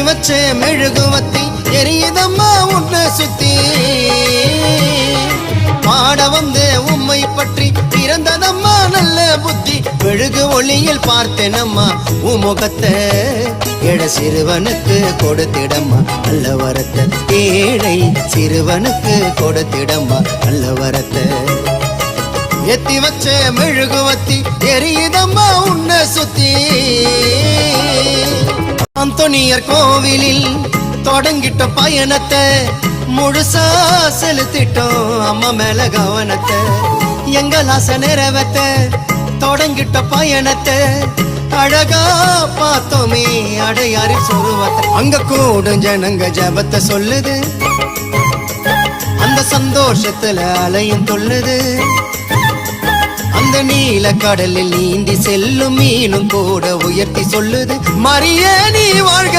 வச்ச மெழுகுவத்தி எரியுதம்மா உன்னை சுத்தி பாட வந்த உம்மை பற்றி பிறந்ததம்மா நல்ல புத்தி மெழுகு ஒளியில் பார்த்தேனம்மா உமுகத்தை ஏழை சிறுவனுக்கு கொடுத்திடம்மா நல்ல வரத்தை ஏழை சிறுவனுக்கு கொடுத்திடம்மா நல்ல வரத்தை எத்தி வச்ச மெழுகுவத்தி எரியுதம்மா உன்னை சுத்தி அந்தோனியர் கோவிலில் தொடங்கிட்ட பயணத்தை முழுசா செலுத்திட்டோம் அம்மா மேல கவனத்தை எங்கள் ஆசை நிறைவேத்த தொடங்கிட்ட பயணத்தை அழகா பார்த்தோமே அடையாறு சொருவத்தை அங்க கூடும் ஜனங்க ஜபத்தை சொல்லுது அந்த சந்தோஷத்துல அலையும் தொல்லுது அந்த நீல கடலில் நீந்தி செல்லும் மீனும் கூட உயர்த்தி சொல்லுது மரியே நீ வாழ்க